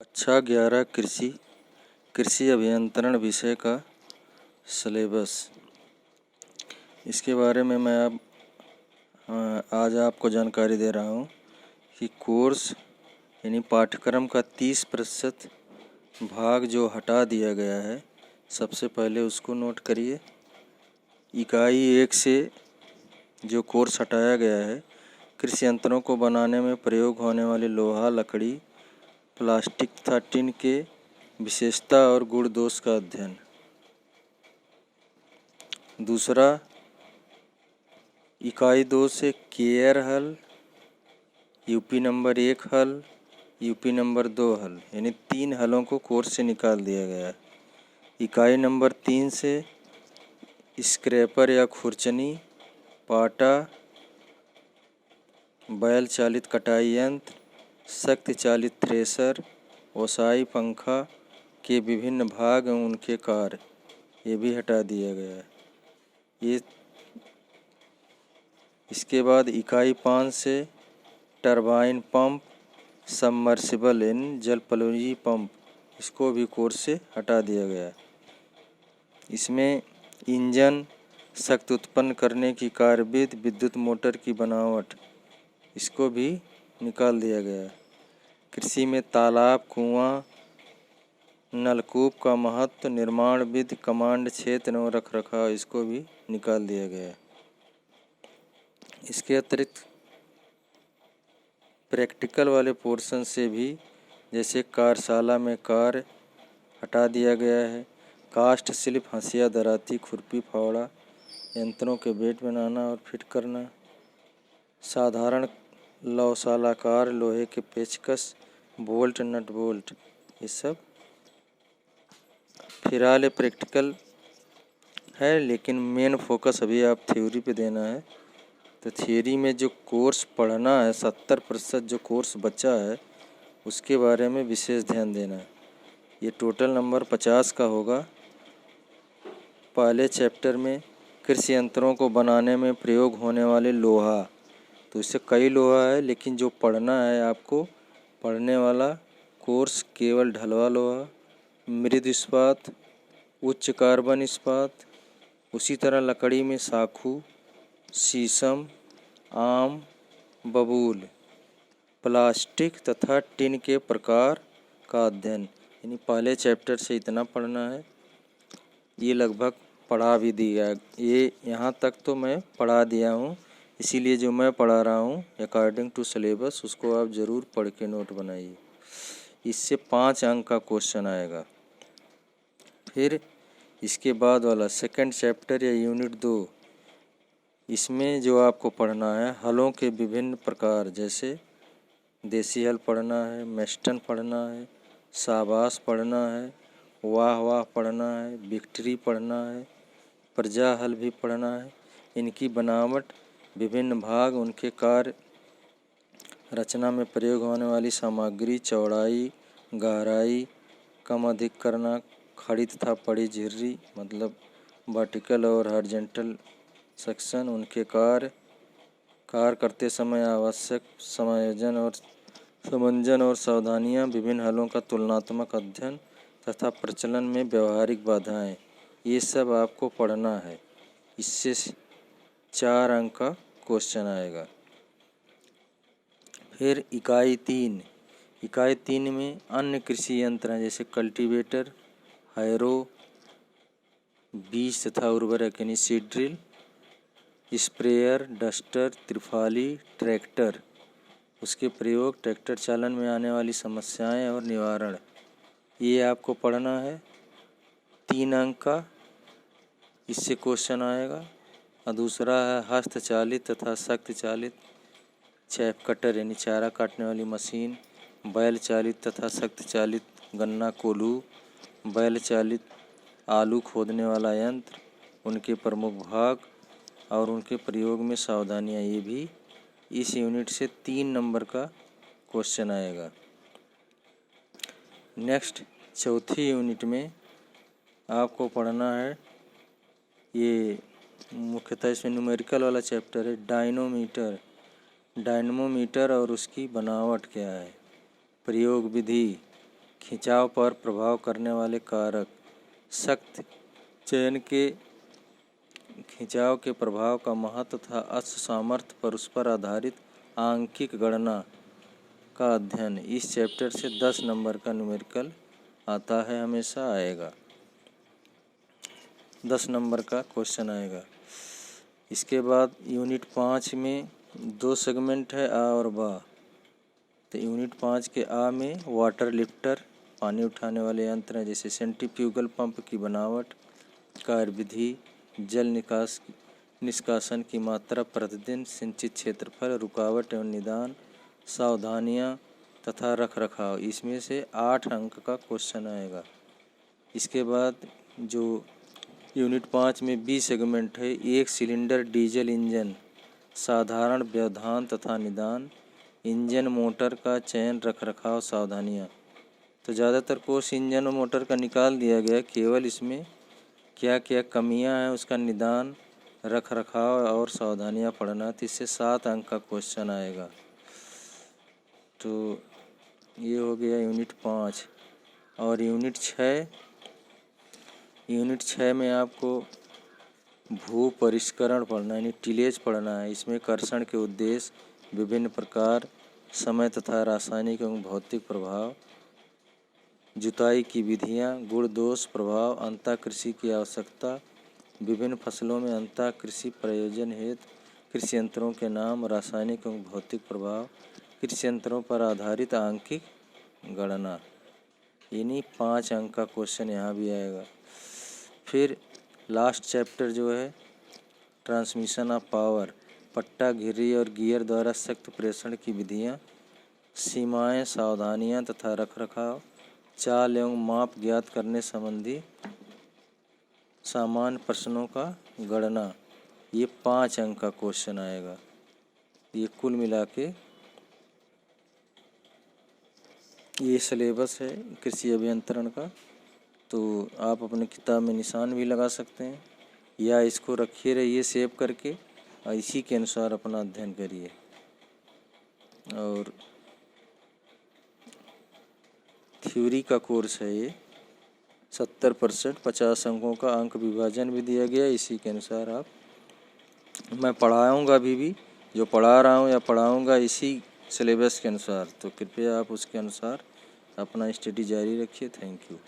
कक्षा 11 कृषि अभियंत्रण विषय का सिलेबस। इसके बारे में मैं आज आपको जानकारी दे रहा हूँ कि कोर्स यानी पाठ्यक्रम का 30% भाग जो हटा दिया गया है, सबसे पहले उसको नोट करिए। इकाई 1 से जो कोर्स हटाया गया है, कृषि यंत्रों को बनाने में प्रयोग होने वाले लोहा, लकड़ी, प्लास्टिक तथा टिन के विशेषता और गुण दोष का अध्ययन। दूसरा, इकाई 2 से केयर हल, यूपी नंबर 1 हल, यूपी नंबर 2 हल, यानी 3 हलों को कोर्स से निकाल दिया गया है। इकाई नंबर 3 से स्क्रैपर या खुरचनी, पाटा, बैल चालित कटाई यंत्र, शक्ति चालित थ्रेशर, ओसाई पंखा के विभिन्न भाग एवं उनके कार्य, ये भी हटा दिया गया है। ये इसके बाद इकाई 5 से टरबाइन पंप, सबमर्सिबल यानी जलपलुजी पंप, इसको भी कोर्स से हटा दिया गया है। इसमें इंजन, शक्ति उत्पन्न करने की कार्यविधि, विद्युत मोटर की बनावट, इसको भी निकाल दिया गया है। कृषि में तालाब, कुआं, नलकूप का महत्व, निर्माण विधि, कमांड क्षेत्र एवं रखरखाव, इसको भी निकाल दिया गया है। इसके अतिरिक्त प्रैक्टिकल वाले पोर्शन से भी, जैसे कार्यशाला में कार्य, हटा दिया गया है। कास्ट शिल्प, हंसिया, दराती, खुरपी, फावड़ा, यंत्रों के बेट बनाना और फिट करना, साधारण लौहशाला कार्य, लोहे के पेचकस, बोल्ट, नट बोल्ट, ये सब फिलहाल प्रैक्टिकल है, लेकिन मेन फोकस अभी आप थ्योरी पे देना है। तो थ्योरी में जो कोर्स पढ़ना है, 70% जो कोर्स बचा है, उसके बारे में विशेष ध्यान देना है। ये टोटल नंबर 50 का होगा। पहले चैप्टर में कृषि यंत्रों को बनाने में प्रयोग होने वाले लोहा, तो इससे कई लोहा है, लेकिन जो पढ़ना है आपको, पढ़ने वाला कोर्स केवल ढलवा लोहा, मृद इस्पात, उच्च कार्बन इस्पात, उसी तरह लकड़ी में साखू, शीशम, आम, बबूल, प्लास्टिक तथा टिन के प्रकार का अध्ययन। यानी पहले चैप्टर से इतना पढ़ना है। ये लगभग पढ़ा भी दिया, ये यहाँ तक तो मैं पढ़ा दिया हूँ, इसीलिए जो मैं पढ़ा रहा हूँ अकॉर्डिंग टू सिलेबस, उसको आप ज़रूर पढ़ के नोट बनाइए। इससे 5 अंक का क्वेश्चन आएगा। फिर इसके बाद वाला सेकंड चैप्टर या यूनिट 2, इसमें जो आपको पढ़ना है, हलों के विभिन्न प्रकार, जैसे देसी हल पढ़ना है, मेस्टन पढ़ना है, शाबाश पढ़ना है, वाह वाह पढ़ना है, विक्ट्री पढ़ना है, प्रजा हल भी पढ़ना है। इनकी बनावट, विभिन्न भाग, उनके कार्य, रचना में प्रयोग होने वाली सामग्री, चौड़ाई, गहराई, कम अधिक करना, खड़ी तथा पड़ी झिर्री, मतलब वर्टिकल और हॉरिजॉन्टल सेक्शन, उनके कार्य करते समय आवश्यक समायोजन और समंजन और सावधानियां, विभिन्न हलों का तुलनात्मक अध्ययन तथा प्रचलन में व्यवहारिक बाधाएं, ये सब आपको पढ़ना है। इससे 4 अंक का क्वेश्चन आएगा। फिर इकाई 3 में अन्य कृषि यंत्र हैं, जैसे कल्टीवेटर, हैरो, बीज तथा उर्वरक यानी सीड ड्रिल, स्प्रेयर, डस्टर, त्रिफाली, ट्रैक्टर, उसके प्रयोग, ट्रैक्टर चालन में आने वाली समस्याएं और निवारण, ये आपको पढ़ना है। 3 अंक का इससे क्वेश्चन आएगा। और दूसरा है हस्तचालित तथा शक्ति चालित चैफ कटर यानी चारा काटने वाली मशीन, बैल चालित तथा शक्ति चालित गन्ना कोल्हू, बैल चालित आलू खोदने वाला यंत्र, उनके प्रमुख भाग और उनके प्रयोग में सावधानियां, ये भी इस यूनिट से 3 नंबर का क्वेश्चन आएगा। नेक्स्ट चौथी यूनिट में आपको पढ़ना है, ये मुख्यतः इसमें न्यूमेरिकल वाला चैप्टर है, डायनमोमीटर और उसकी बनावट क्या है, प्रयोग विधि, खिंचाव पर प्रभाव करने वाले कारक, सख्त चयन के खिंचाव के प्रभाव का महत्व तथा अश्व सामर्थ्य पर उस पर आधारित आंकिक गणना का अध्ययन। इस चैप्टर से 10 नंबर का न्यूमेरिकल आता है, हमेशा आएगा, 10 नंबर का क्वेश्चन आएगा। इसके बाद यूनिट 5 में 2 सेगमेंट है, आ और बा। तो यूनिट 5 के आ में वाटर लिफ्टर, पानी उठाने वाले यंत्र हैं, जैसे सेंट्रीफ्यूगल पंप की बनावट, कार्यविधि, जल निष्कासन की मात्रा प्रतिदिन, सिंचित क्षेत्रफल, रुकावट एवं निदान, सावधानियां तथा रखरखाव। इसमें से 8 अंक का क्वेश्चन आएगा। इसके बाद जो यूनिट 5 में बी सेगमेंट है, 1 सिलेंडर डीजल इंजन, साधारण व्यवधान तथा निदान, इंजन मोटर का चयन, रखरखाव, सावधानियां। तो ज़्यादातर कोर्स इंजन और मोटर का निकाल दिया गया, केवल इसमें क्या क्या कमियां हैं उसका निदान, रखरखाव और सावधानियां पढ़ना। तो इससे 7 अंक का क्वेश्चन आएगा। तो ये हो गया यूनिट 5। और यूनिट 6 में आपको भू परिष्करण पढ़ना है, यानी टिलेज पढ़ना है। इसमें कर्षण के उद्देश्य, विभिन्न प्रकार, समय तथा रासायनिक एवं भौतिक प्रभाव, जुताई की विधियां, गुण दोष प्रभाव, अंतः कृषि की आवश्यकता, विभिन्न फसलों में अंतः कृषि प्रयोजन हेतु कृषि यंत्रों के नाम, रासायनिक एवं भौतिक प्रभाव, कृषि यंत्रों पर आधारित आंकिक गणना। इन्हीं 5 अंक का क्वेश्चन यहाँ भी आएगा। फिर लास्ट चैप्टर जो है ट्रांसमिशन ऑफ पावर, पट्टा, घिर्री और गियर द्वारा शक्ति प्रेषण की विधियां, सीमाएं, सावधानियां तथा रखरखाव, चाल एवं माप ज्ञात करने संबंधी सामान्य प्रश्नों का गणना। ये 5 अंक का क्वेश्चन आएगा। ये कुल मिला के ये सिलेबस है कृषि अभियंत्रण का। तो आप अपने किताब में निशान भी लगा सकते हैं या इसको रखिए रहिए सेव करके और इसी के अनुसार अपना अध्ययन करिए। और थ्योरी का कोर्स है ये, 70% 50 अंकों का अंक विभाजन भी दिया गया। इसी के अनुसार आप, मैं पढ़ाऊँगा अभी भी जो पढ़ा रहा हूँ या पढ़ाऊँगा इसी सिलेबस के अनुसार। तो कृपया आप उसके अनुसार अपना स्टडी जारी रखिए। Thank you.